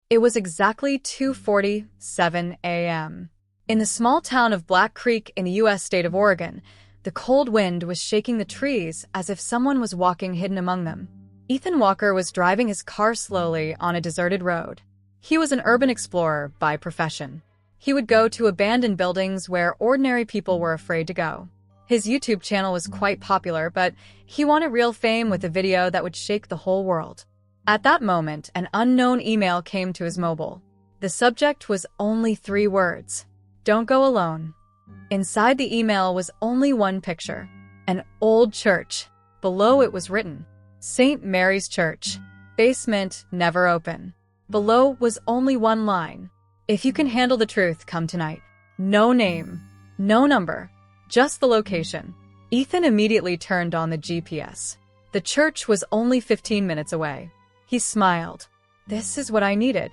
It was exactly 2:47 a.m. In the small town of Black Creek in the U.S. state of Oregon, the cold wind was shaking the trees as if someone was walking hidden among them. Ethan Walker was driving his car slowly on a deserted road. He was an urban explorer by profession. He would go to abandoned buildings where ordinary people were afraid to go. His YouTube channel was quite popular, but he wanted real fame with a video that would shake the whole world. At that moment, an unknown email came to his mobile. The subject was only 3 words: "Don't go alone." Inside the email was only one picture: an old church. Below it was written, "St. Mary's Church, basement never open." Below was only one line: "If you can handle the truth, come tonight." No name, no number, just the location. Ethan immediately turned on the GPS. The church was only 15 minutes away. He smiled. This is what I needed.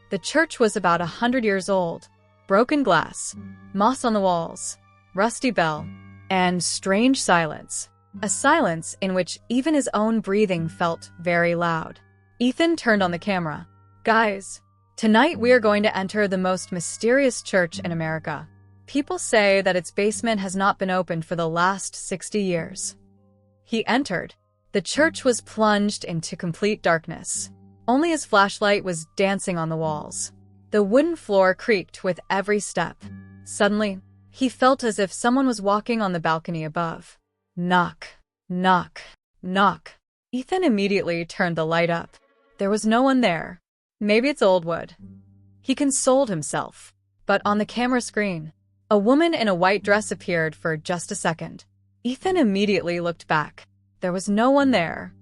The church was about 100 years old. Broken glass, moss on the walls, rusty bell, and strange silence. A silence in which even his own breathing felt very loud. Ethan turned on the camera. "Guys, tonight we are going to enter the most mysterious church in America. People say that its basement has not been opened for the last 60 years. He entered. The church was plunged into complete darkness. Only his flashlight was dancing on the walls. The wooden floor creaked with every step. Suddenly, he felt as if someone was walking on the balcony above. Knock, knock, knock. Ethan immediately turned the light up. There was no one there. Maybe it's Oldwood. He consoled himself. But on the camera screen, a woman in a white dress appeared for just a second. Ethan immediately looked back. There was no one there.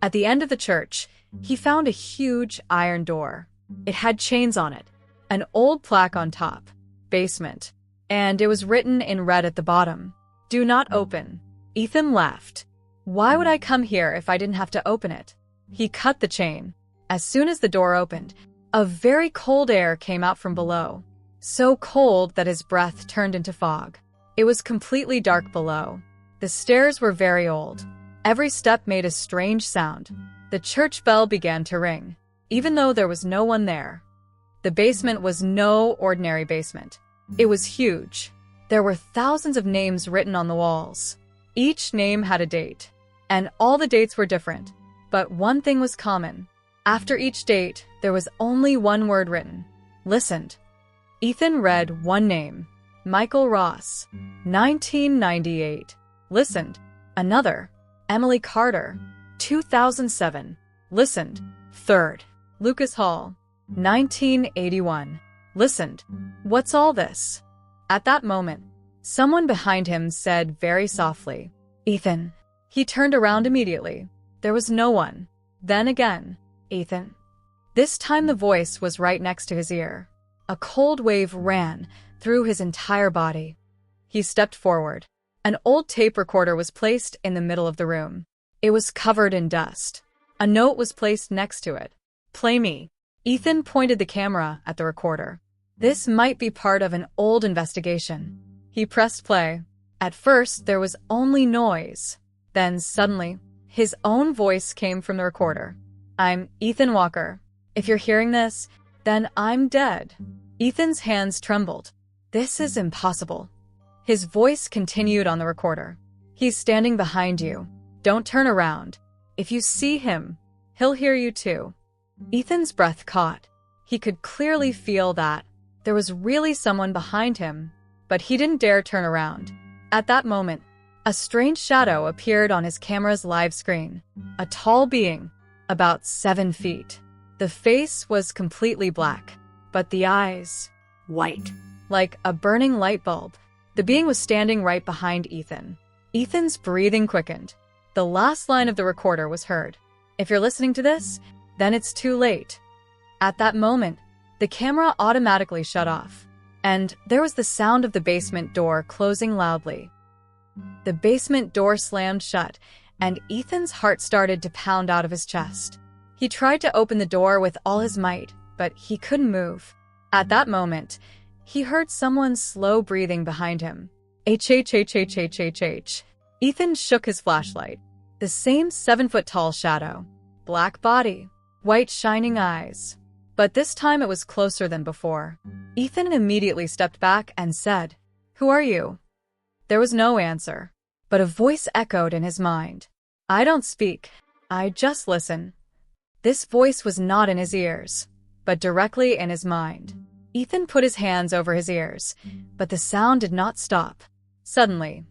At the end of the church, he found a huge iron door. It had chains on it, an old plaque on top, basement, and it was written in red at the bottom, "Do not open." Ethan laughed. Why would I come here if I didn't have to open it? He cut the chain. As soon as the door opened, a very cold air came out from below, so cold that his breath turned into fog. It was completely dark below. The stairs were very old. Every step made a strange sound. The church bell began to ring, even though there was no one there. The basement was no ordinary basement. It was huge. There were thousands of names written on the walls. Each name had a date, and all the dates were different. But one thing was common. After each date, there was only one word written: listened. Ethan read one name: Michael Ross, 1998. Listened. Another: Emily Carter, 2007. Listened. Third: Lucas Hall, 1981. Listened. What's all this? At that moment, someone behind him said very softly, "Ethan." He turned around immediately. There was no one. Then again, "Ethan." This time the voice was right next to his ear. A cold wave ran through his entire body. He stepped forward. An old tape recorder was placed in the middle of the room. It was covered in dust. A note was placed next to it. "Play me." Ethan pointed the camera at the recorder. This might be part of an old investigation. He pressed play. At first, there was only noise. Then suddenly, his own voice came from the recorder. "I'm Ethan Walker. If you're hearing this, then I'm dead." Ethan's hands trembled. This is impossible. His voice continued on the recorder. "He's standing behind you. Don't turn around. If you see him, he'll hear you too." Ethan's breath caught. He could clearly feel that there was really someone behind him, but he didn't dare turn around. At that moment, a strange shadow appeared on his camera's live screen. A tall being, about 7 feet. The face was completely black, but the eyes, white, like a burning light bulb. The being was standing right behind Ethan. Ethan's breathing quickened. The last line of the recorder was heard. "If you're listening to this, then it's too late." At that moment, the camera automatically shut off, and there was the sound of the basement door closing loudly. The basement door slammed shut, and Ethan's heart started to pound out of his chest. He tried to open the door with all his might, but he couldn't move. At that moment, he heard someone slow breathing behind him. H. Ethan shook his flashlight. The same 7-foot-tall shadow. Black body. White shining eyes. but this time it was closer than before. Ethan immediately stepped back and said, "Who are you?" There was no answer, but a voice echoed in his mind. "I don't speak. I just listen." This voice was not in his ears, but directly in his mind. Ethan put his hands over his ears, but the sound did not stop. Suddenly,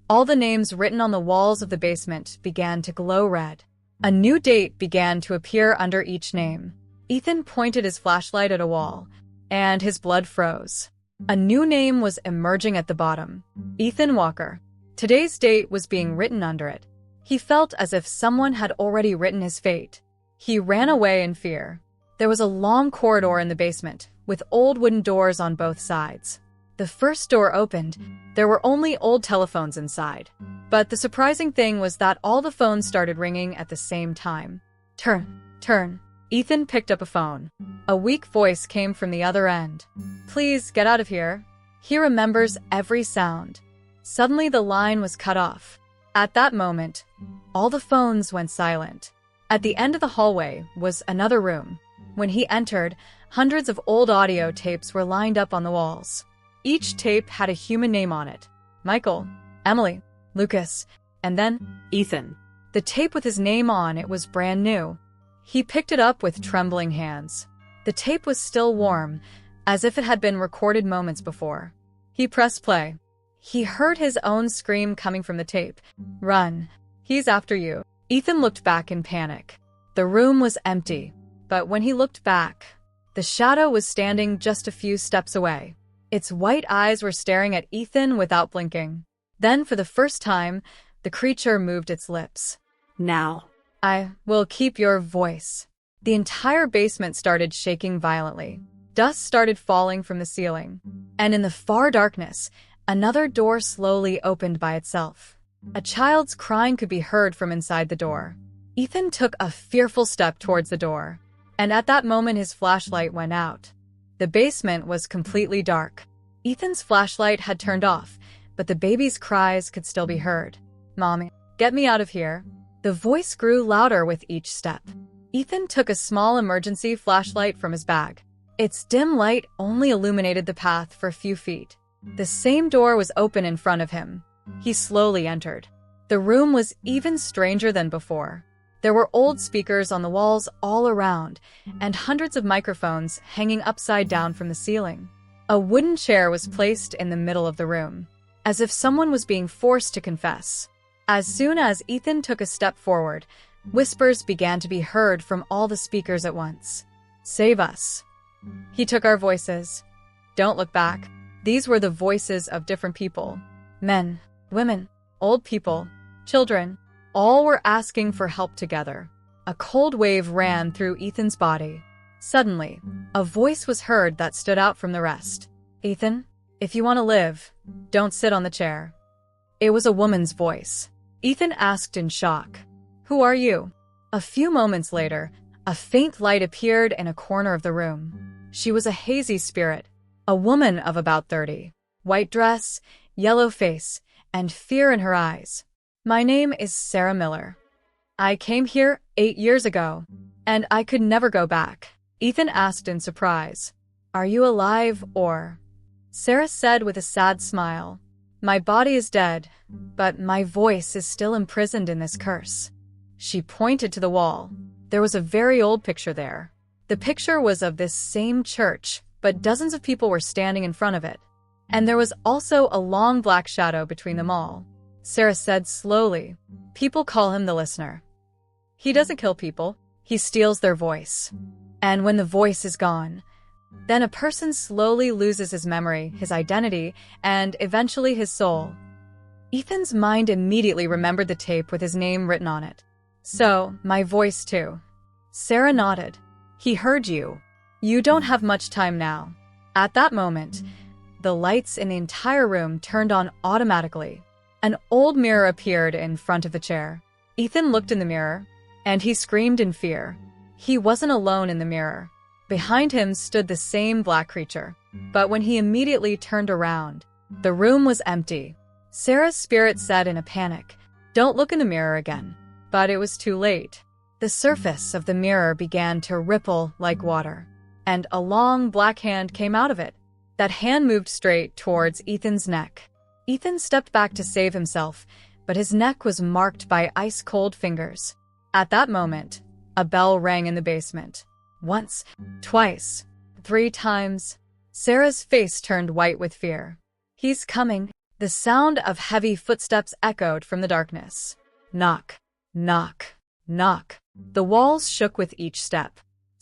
all the names written on the walls of the basement began to glow red. A new date began to appear under each name. Ethan pointed his flashlight at a wall, and his blood froze. A new name was emerging at the bottom. Ethan Walker. Today's date was being written under it. He felt as if someone had already written his fate. He ran away in fear. There was a long corridor in the basement, with old wooden doors on both sides. The first door opened. There were only old telephones inside. But the surprising thing was that all the phones started ringing at the same time. Turn. Ethan picked up a phone. A weak voice came from the other end. "Please, get out of here." He remembers every sound. Suddenly the line was cut off. At that moment, all the phones went silent. At the end of the hallway was another room. When he entered, hundreds of old audio tapes were lined up on the walls. Each tape had a human name on it. Michael, Emily, Lucas, and then Ethan. The tape with his name on it was brand new. He picked it up with trembling hands. The tape was still warm, as if it had been recorded moments before. He pressed play. He heard his own scream coming from the tape. "Run. He's after you." Ethan looked back in panic. The room was empty, but when he looked back, the shadow was standing just a few steps away. Its white eyes were staring at Ethan without blinking. Then, for the first time, the creature moved its lips. "Now. I will keep your voice." The entire basement started shaking violently. Dust started falling from the ceiling. And in the far darkness, another door slowly opened by itself. A child's crying could be heard from inside the door. Ethan took a fearful step towards the door. And at that moment his flashlight went out. The basement was completely dark. Ethan's flashlight had turned off, but the baby's cries could still be heard. "Mommy, get me out of here." The voice grew louder with each step. Ethan took a small emergency flashlight from his bag. Its dim light only illuminated the path for a few feet. The same door was open in front of him. He slowly entered. The room was even stranger than before. There were old speakers on the walls all around, and hundreds of microphones hanging upside down from the ceiling. A wooden chair was placed in the middle of the room, as if someone was being forced to confess. As soon as Ethan took a step forward, whispers began to be heard from all the speakers at once. "Save us." He took our voices. Don't look back. These were the voices of different people. Men, women, old people, children. All were asking for help together. A cold wave ran through Ethan's body. Suddenly, a voice was heard that stood out from the rest. "Ethan, if you want to live, don't sit on the chair." It was a woman's voice. Ethan asked in shock, "Who are you?" A few moments later, a faint light appeared in a corner of the room. She was a hazy spirit, a woman of about 30. White dress, yellow face, and fear in her eyes. "My name is Sarah Miller. I came here 8 years ago, and I could never go back." Ethan asked in surprise, "Are you alive or?" Sarah said with a sad smile, "My body is dead, but my voice is still imprisoned in this curse." She pointed to the wall. There was a very old picture there. The picture was of this same church, but dozens of people were standing in front of it. And there was also a long black shadow between them all. Sarah said slowly, "People call him the listener. He doesn't kill people, he steals their voice. And when the voice is gone, then a person slowly loses his memory, his identity, and eventually his soul." Ethan's mind immediately remembered the tape with his name written on it. "So, my voice too." Sarah nodded. "He heard you. You don't have much time now." At that moment, the lights in the entire room turned on automatically. An old mirror appeared in front of the chair. Ethan looked in the mirror, and he screamed in fear. He wasn't alone in the mirror. Behind him stood the same black creature. But when he immediately turned around, the room was empty. Sarah's spirit said in a panic, "Don't look in the mirror again." But it was too late. The surface of the mirror began to ripple like water, and a long black hand came out of it. That hand moved straight towards Ethan's neck. Ethan stepped back to save himself, but his neck was marked by ice-cold fingers. At that moment, a bell rang in the basement. Once, twice, 3 times. Sarah's face turned white with fear. "He's coming." The sound of heavy footsteps echoed from the darkness. Knock, knock, knock. The walls shook with each step.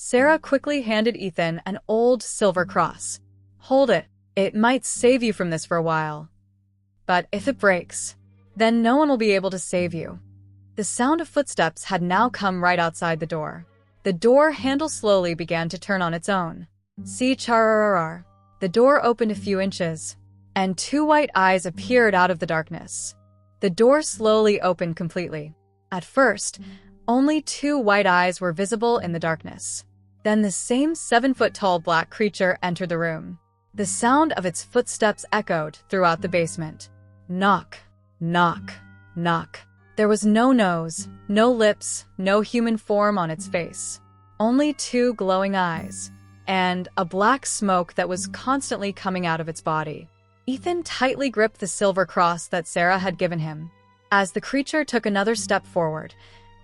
Sarah quickly handed Ethan an old silver cross. "Hold it. It might save you from this for a while. But if it breaks, then no one will be able to save you." The sound of footsteps had now come right outside the door. The door handle slowly began to turn on its own. See-char-rar-rar. The door opened a few inches, and 2 white eyes appeared out of the darkness. The door slowly opened completely. At first, only 2 white eyes were visible in the darkness. Then the same 7-foot-tall black creature entered the room. The sound of its footsteps echoed throughout the basement. Knock, knock, knock. There was no nose, no lips, no human form on its face. Only 2 glowing eyes, and a black smoke that was constantly coming out of its body. Ethan tightly gripped the silver cross that Sarah had given him. As the creature took another step forward,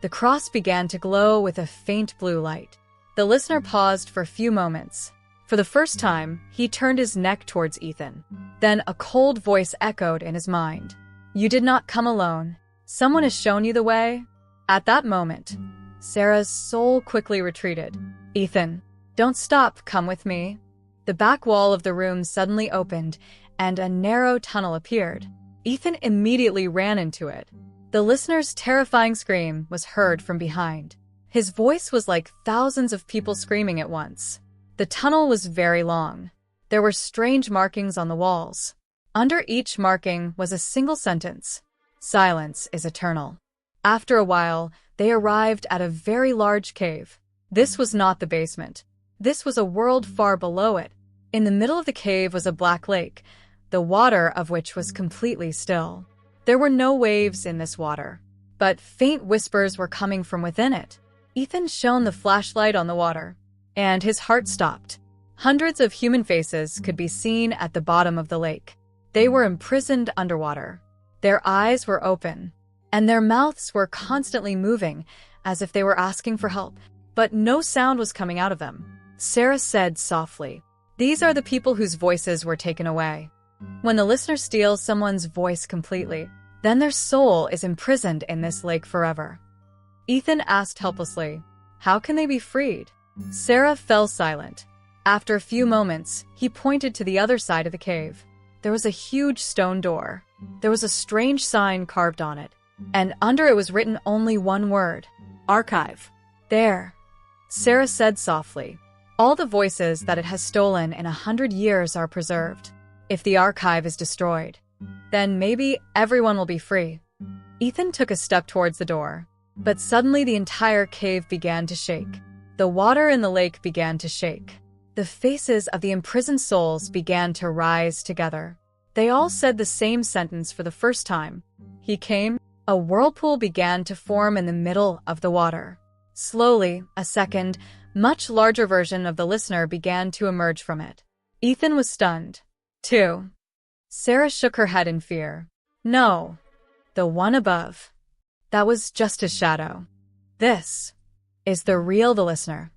the cross began to glow with a faint blue light. The listener paused for a few moments. For the first time, he turned his neck towards Ethan. Then a cold voice echoed in his mind. "You did not come alone. Someone has shown you the way." At that moment, Sarah's soul quickly retreated. "Ethan, don't stop, come with me." The back wall of the room suddenly opened, and a narrow tunnel appeared. Ethan immediately ran into it. The listener's terrifying scream was heard from behind. His voice was like thousands of people screaming at once. The tunnel was very long. There were strange markings on the walls. Under each marking was a single sentence: "Silence is eternal." After a while, they arrived at a very large cave. This was not the basement. This was a world far below it. In the middle of the cave was a black lake, the water of which was completely still. There were no waves in this water, but faint whispers were coming from within it. Ethan shone the flashlight on the water, and his heart stopped. Hundreds of human faces could be seen at the bottom of the lake. They were imprisoned underwater. Their eyes were open, and their mouths were constantly moving, as if they were asking for help, but no sound was coming out of them. Sarah said softly, "These are the people whose voices were taken away." When the listener steals someone's voice completely, then their soul is imprisoned in this lake forever. Ethan asked helplessly, "How can they be freed?" Sarah fell silent. After a few moments, he pointed to the other side of the cave. There was a huge stone door. There was a strange sign carved on it, and under it was written only one word: "Archive." "There," Sarah said softly. "All the voices that it has stolen in 100 years are preserved. If the archive is destroyed, then maybe everyone will be free." Ethan took a step towards the door, but suddenly the entire cave began to shake. The water in the lake began to shake. The faces of the imprisoned souls began to rise together. They all said the same sentence for the first time. "He came." A whirlpool began to form in the middle of the water. Slowly, a second, much larger version of the listener began to emerge from it. Ethan was stunned, too. Sarah shook her head in fear. "No, the one above. That was just a shadow. This is the listener."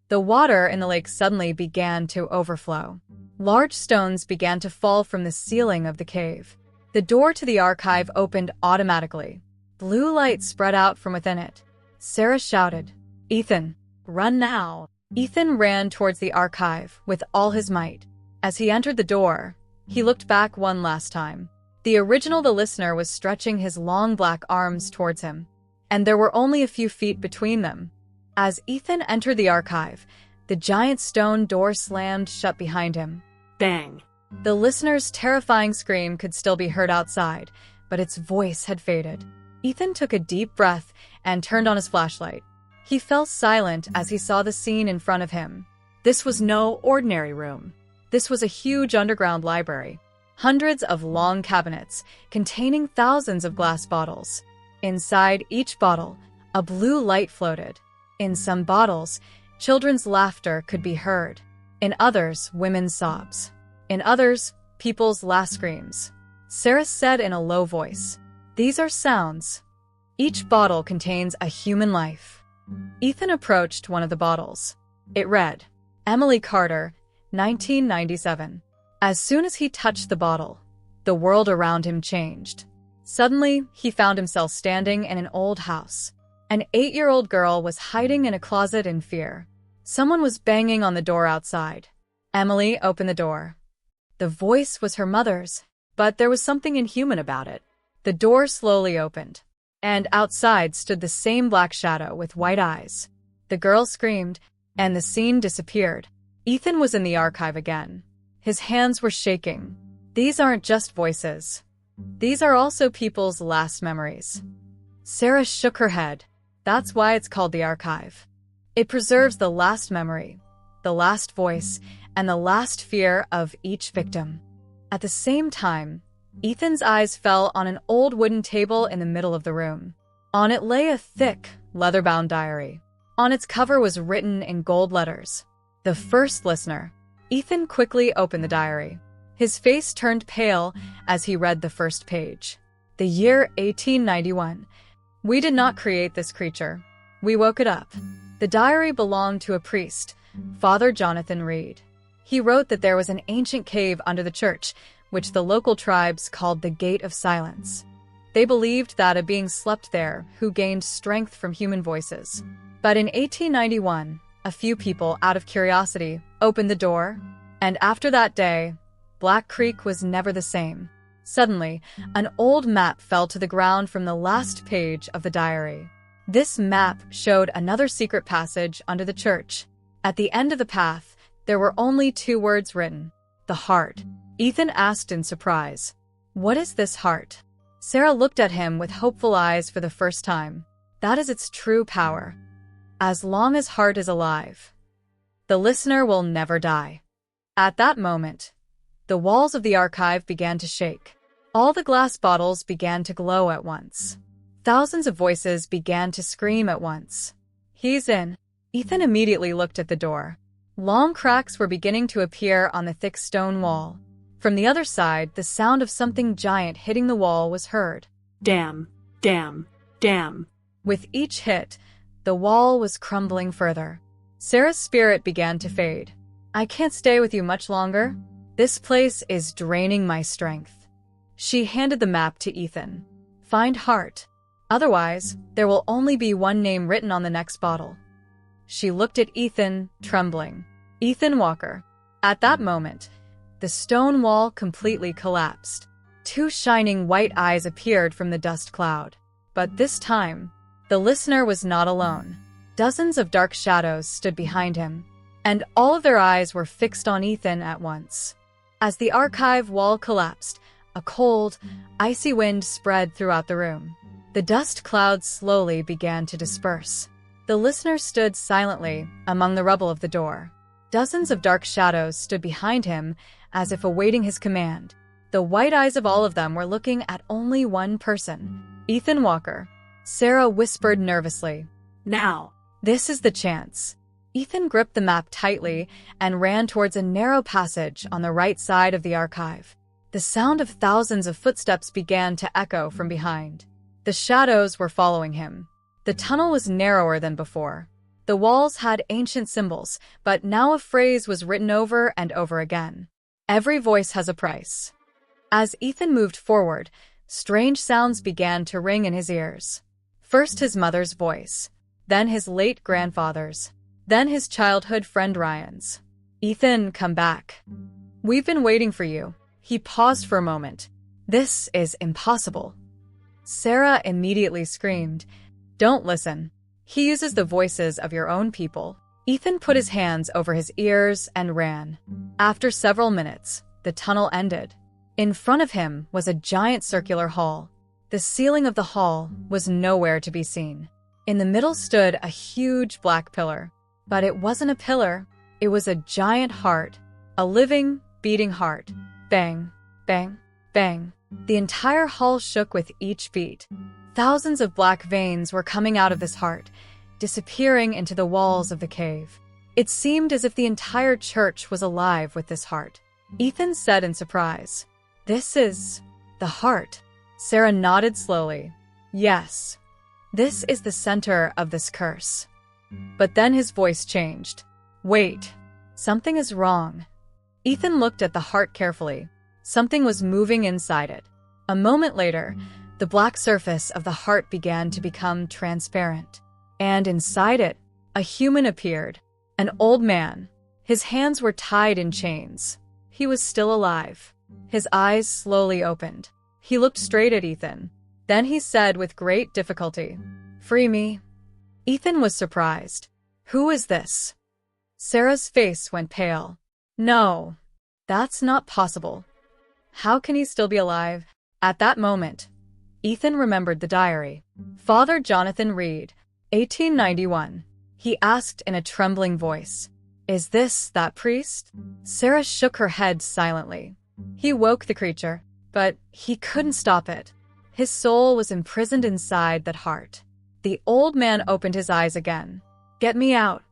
The water in the lake suddenly began to overflow. Large stones began to fall from the ceiling of the cave. The door to the archive opened automatically. Blue light spread out from within it. Sarah shouted, "Ethan, run now." Ethan ran towards the archive with all his might. As he entered the door, he looked back one last time. The listener was stretching his long black arms towards him, and there were only a few feet between them. As Ethan entered the archive, the giant stone door slammed shut behind him. Bang! The listener's terrifying scream could still be heard outside, but its voice had faded. Ethan took a deep breath and turned on his flashlight. He fell silent as he saw the scene in front of him. This was no ordinary room. This was a huge underground library. Hundreds of long cabinets containing thousands of glass bottles. Inside each bottle, a blue light floated. In some bottles, Children's laughter could be heard. In others, women's sobs. In others, people's last screams. Sarah said in a low voice, "These are sounds. Each bottle contains a human life." Ethan approached one of the bottles. It read, "Emily Carter, 1997. As soon as he touched the bottle, the world around him changed. Suddenly, he found himself standing in an old house. An 8-year-old girl was hiding in a closet in fear. Someone was banging on the door outside. Emily opened the door. The voice was her mother's, but there was something inhuman about it. The door slowly opened, and outside stood the same black shadow with white eyes. The girl screamed, and the scene disappeared. Ethan was in the archive again. His hands were shaking. These aren't just voices. These are also people's last memories. Sarah shook her head. That's why it's called the archive. It preserves the last memory, the last voice, and the last fear of each victim. At the same time, Ethan's eyes fell on an old wooden table in the middle of the room. On it lay a thick, leather-bound diary. On its cover was written in gold letters, "The First Listener." Ethan quickly opened the diary. His face turned pale as he read the first page. The year 1891. We did not create this creature. We woke it up. The diary belonged to a priest, Father Jonathan Reed. He wrote that there was an ancient cave under the church, which the local tribes called the Gate of Silence. They believed that a being slept there who gained strength from human voices. But in 1891, a few people, out of curiosity, opened the door, and after that day, Black Creek was never the same. Suddenly, an old map fell to the ground from the last page of the diary. This map showed another secret passage under the church. At the end of the path, there were only 2 words written, "The Heart." Ethan asked in surprise, "What is this heart?" Sarah looked at him with hopeful eyes for the first time. That is its true power. As long as heart is alive, the listener will never die. At that moment, the walls of the archive began to shake. All the glass bottles began to glow at once. Thousands of voices began to scream at once. "He's in." Ethan immediately looked at the door. Long cracks were beginning to appear on the thick stone wall. From the other side, the sound of something giant hitting the wall was heard. "Damn, damn, damn." With each hit, the wall was crumbling further. Sarah's spirit began to fade. "I can't stay with you much longer. This place is draining my strength." She handed the map to Ethan. "Find heart. Otherwise, there will only be one name written on the next bottle." She looked at Ethan, trembling. Ethan Walker. At that moment, the stone wall completely collapsed. 2 shining white eyes appeared from the dust cloud. But this time, the listener was not alone. Dozens of dark shadows stood behind him, and all of their eyes were fixed on Ethan at once. As the archive wall collapsed, a cold, icy wind spread throughout the room. The dust clouds slowly began to disperse. The listener stood silently among the rubble of the door. Dozens of dark shadows stood behind him as if awaiting his command. The white eyes of all of them were looking at only one person, Ethan Walker. Sarah whispered nervously, "Now, this is the chance." Ethan gripped the map tightly and ran towards a narrow passage on the right side of the archive. The sound of thousands of footsteps began to echo from behind. The shadows were following him. The tunnel was narrower than before. The walls had ancient symbols, but now a phrase was written over and over again. "Every voice has a price." As Ethan moved forward, strange sounds began to ring in his ears. First his mother's voice, then his late grandfather's, then his childhood friend Ryan's. "Ethan, come back. We've been waiting for you." He paused for a moment. "This is impossible." Sarah immediately screamed, "Don't listen. He uses the voices of your own people." Ethan put his hands over his ears and ran. After several minutes, the tunnel ended. In front of him was a giant circular hall. The ceiling of the hall was nowhere to be seen. In the middle stood a huge black pillar. But it wasn't a pillar. It was a giant heart. A living, beating heart. Bang, bang, bang. The entire hall shook with each beat. Thousands of black veins were coming out of this heart, disappearing into the walls of the cave. It seemed as if the entire church was alive with this heart. Ethan said in surprise, "This is the heart." Sarah nodded slowly. "Yes, this is the center of this curse." But then his voice changed. "Wait, something is wrong." Ethan looked at the heart carefully. Something was moving inside it. A moment later, the black surface of the heart began to become transparent. And inside it, a human appeared. An old man. His hands were tied in chains. He was still alive. His eyes slowly opened. He looked straight at Ethan. Then he said with great difficulty, "Free me." Ethan was surprised. "Who is this?" Sarah's face went pale. "No, that's not possible. How can he still be alive?" At that moment, Ethan remembered the diary. Father Jonathan Reed, 1891. He asked in a trembling voice, "Is this that priest?" Sarah shook her head silently. He woke the creature, but he couldn't stop it. His soul was imprisoned inside that heart. The old man opened his eyes again. "Get me out.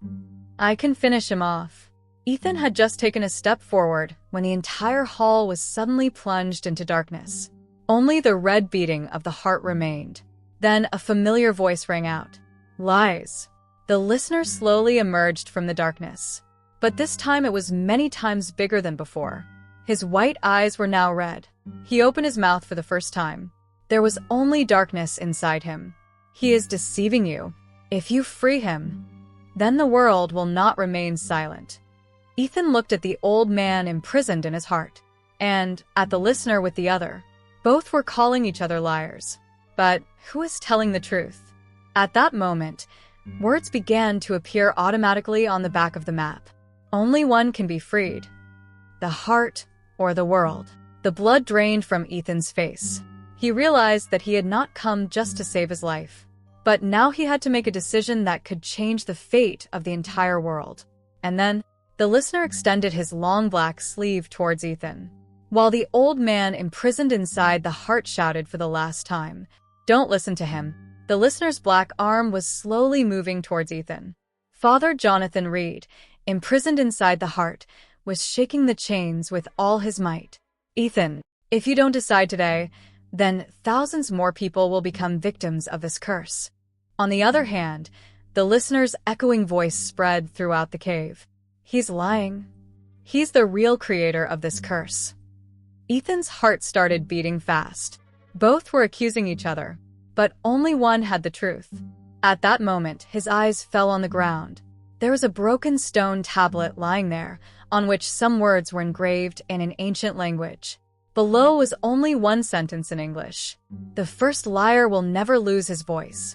I can finish him off." Ethan had just taken a step forward when the entire hall was suddenly plunged into darkness. Only the red beating of the heart remained. Then a familiar voice rang out. "Lies." The listener slowly emerged from the darkness. But this time it was many times bigger than before. His white eyes were now red. He opened his mouth for the first time. There was only darkness inside him. "He is deceiving you. If you free him, then the world will not remain silent." Ethan looked at the old man imprisoned in his heart, and at the listener with the other. Both were calling each other liars. But who is telling the truth? At that moment, words began to appear automatically on the back of the map. Only one can be freed. The heart or the world. The blood drained from Ethan's face. He realized that he had not come just to save his life. But now he had to make a decision that could change the fate of the entire world. And then, the listener extended his long black sleeve towards Ethan. While the old man imprisoned inside the heart shouted for the last time, "Don't listen to him." The listener's black arm was slowly moving towards Ethan. Father Jonathan Reed, imprisoned inside the heart, was shaking the chains with all his might. "Ethan, if you don't decide today, then thousands more people will become victims of this curse." On the other hand, the listener's echoing voice spread throughout the cave. "He's lying. He's the real creator of this curse." Ethan's heart started beating fast. Both were accusing each other, but only one had the truth. At that moment, his eyes fell on the ground. There was a broken stone tablet lying there, on which some words were engraved in an ancient language. Below was only one sentence in English. "The first liar will never lose his voice."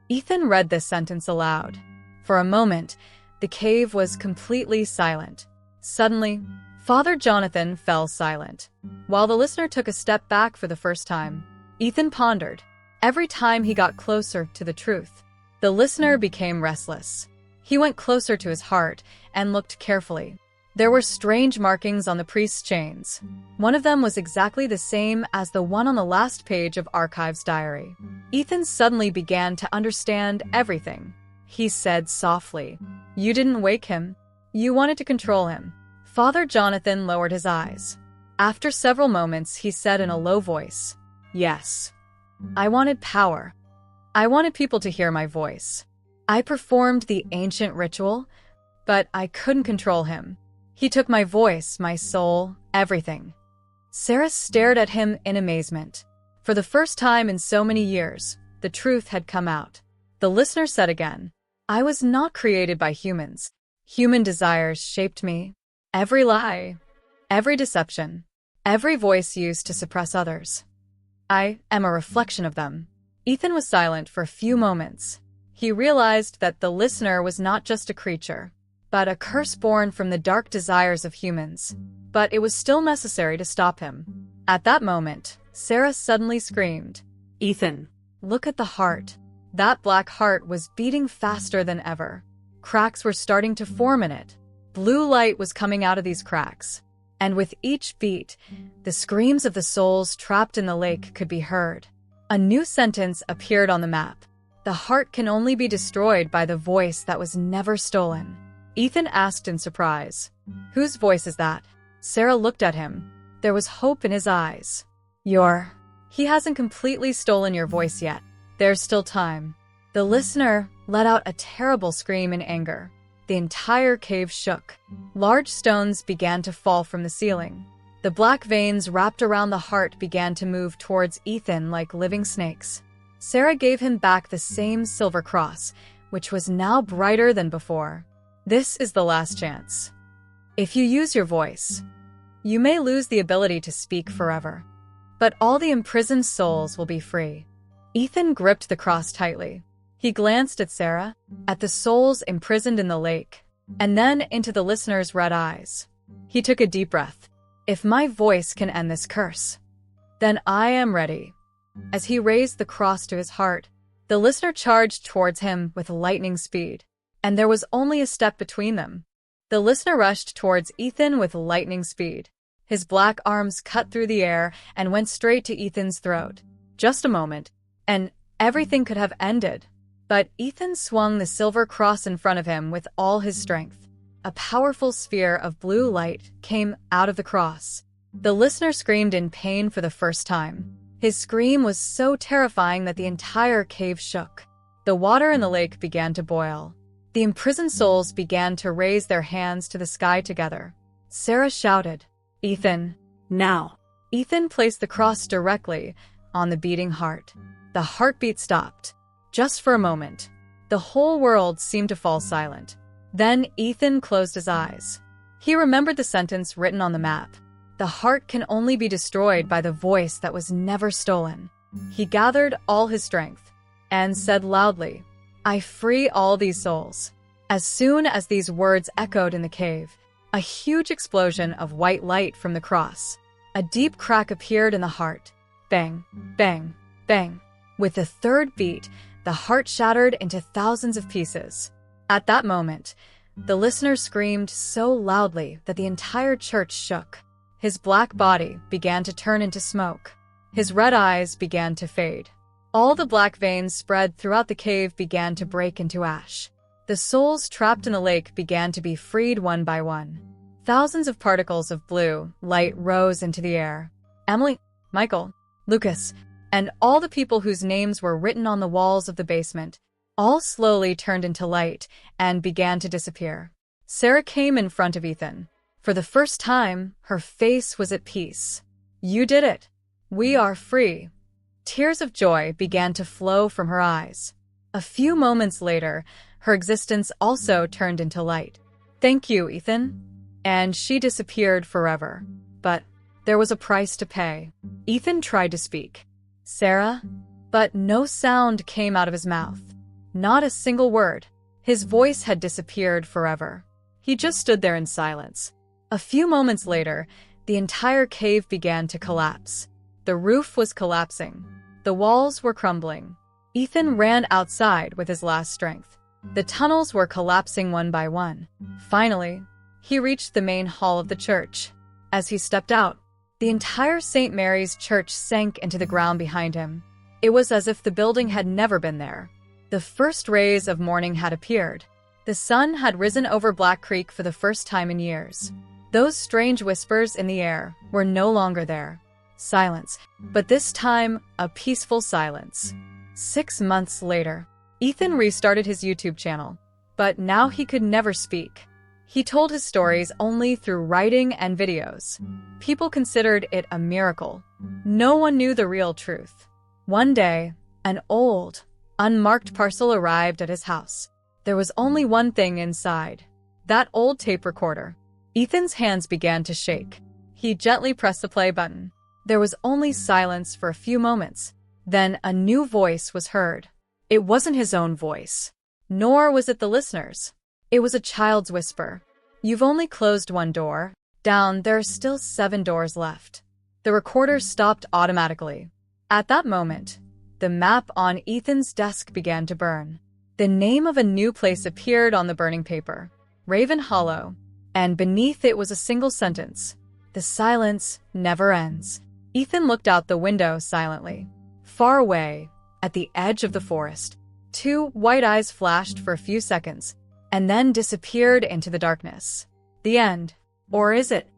Ethan read this sentence aloud. For a moment, the cave was completely silent. Suddenly, Father Jonathan fell silent. While the listener took a step back for the first time, Ethan pondered. Every time he got closer to the truth, the listener became restless. He went closer to his heart and looked carefully. There were strange markings on the priest's chains. One of them was exactly the same as the one on the last page of Archive's diary. Ethan suddenly began to understand everything. He said softly, "You didn't wake him. You wanted to control him." Father Jonathan lowered his eyes. After several moments, he said in a low voice, "Yes. I wanted power. I wanted people to hear my voice. I performed the ancient ritual, but I couldn't control him. He took my voice, my soul, everything." Sarah stared at him in amazement. For the first time in so many years, the truth had come out. The listener said again, "I was not created by humans. Human desires shaped me. Every lie, every deception, every voice used to suppress others. I am a reflection of them." Ethan was silent for a few moments. He realized that the listener was not just a creature, but a curse born from the dark desires of humans. But it was still necessary to stop him. At that moment, Sarah suddenly screamed, "Ethan, look at the heart." That black heart was beating faster than ever. Cracks were starting to form in it. Blue light was coming out of these cracks. And with each beat, the screams of the souls trapped in the lake could be heard. A new sentence appeared on the map. "The heart can only be destroyed by the voice that was never stolen." Ethan asked in surprise. Whose voice is that? Sarah looked at him. There was hope in his eyes. He hasn't completely stolen your voice yet. There's still time. The listener let out a terrible scream in anger. The entire cave shook. Large stones began to fall from the ceiling. The black veins wrapped around the heart began to move towards Ethan like living snakes. Sarah gave him back the same silver cross, which was now brighter than before. This is the last chance. If you use your voice, you may lose the ability to speak forever. But all the imprisoned souls will be free. Ethan gripped the cross tightly. He glanced at Sarah, at the souls imprisoned in the lake, and then into the listener's red eyes. He took a deep breath. If my voice can end this curse, then I am ready. As he raised the cross to his heart, the listener charged towards him with lightning speed, and there was only a step between them. The listener rushed towards Ethan with lightning speed. His black arms cut through the air and went straight to Ethan's throat. Just a moment, and everything could have ended. But Ethan swung the silver cross in front of him with all his strength. A powerful sphere of blue light came out of the cross. The listener screamed in pain for the first time. His scream was so terrifying that the entire cave shook. The water in the lake began to boil. The imprisoned souls began to raise their hands to the sky together. Sarah shouted, "Ethan, now!" Ethan placed the cross directly on the beating heart. The heartbeat stopped. Just for a moment, the whole world seemed to fall silent. Then Ethan closed his eyes. He remembered the sentence written on the map. The heart can only be destroyed by the voice that was never stolen. He gathered all his strength and said loudly, "I free all these souls." As soon as these words echoed in the cave, a huge explosion of white light from the cross. A deep crack appeared in the heart. Bang, bang, bang. With the third beat, the heart shattered into thousands of pieces. At that moment, the listener screamed so loudly that the entire church shook. His black body began to turn into smoke. His red eyes began to fade. All the black veins spread throughout the cave began to break into ash. The souls trapped in the lake began to be freed one by one. Thousands of particles of blue light rose into the air. Emily, Michael, Lucas, and all the people whose names were written on the walls of the basement, all slowly turned into light and began to disappear. Sarah came in front of Ethan. For the first time, her face was at peace. "You did it. We are free." Tears of joy began to flow from her eyes. A few moments later, her existence also turned into light. "Thank you, Ethan." And she disappeared forever. But there was a price to pay. Ethan tried to speak. "Sarah?" But no sound came out of his mouth. Not a single word. His voice had disappeared forever. He just stood there in silence. A few moments later, the entire cave began to collapse. The roof was collapsing. The walls were crumbling. Ethan ran outside with his last strength. The tunnels were collapsing one by one. Finally, he reached the main hall of the church. As he stepped out, the entire St. Mary's Church sank into the ground behind him. It was as if the building had never been there. The first rays of morning had appeared. The sun had risen over Black Creek for the first time in years. Those strange whispers in the air were no longer there. Silence, but this time, a peaceful silence. 6 months later, Ethan restarted his YouTube channel, but now he could never speak. He told his stories only through writing and videos. People considered it a miracle. No one knew the real truth. One day, an old, unmarked parcel arrived at his house. There was only one thing inside. That old tape recorder. Ethan's hands began to shake. He gently pressed the play button. There was only silence for a few moments. Then a new voice was heard. It wasn't his own voice, nor was it the listener's. It was a child's whisper. "You've only closed one door. Down, there are still 7 doors left." The recorder stopped automatically. At that moment, the map on Ethan's desk began to burn. The name of a new place appeared on the burning paper, Raven Hollow, and beneath it was a single sentence: "The silence never ends." Ethan looked out the window silently. Far away, at the edge of the forest, 2 white eyes flashed for a few seconds. and then disappeared into the darkness. The end. Or is it?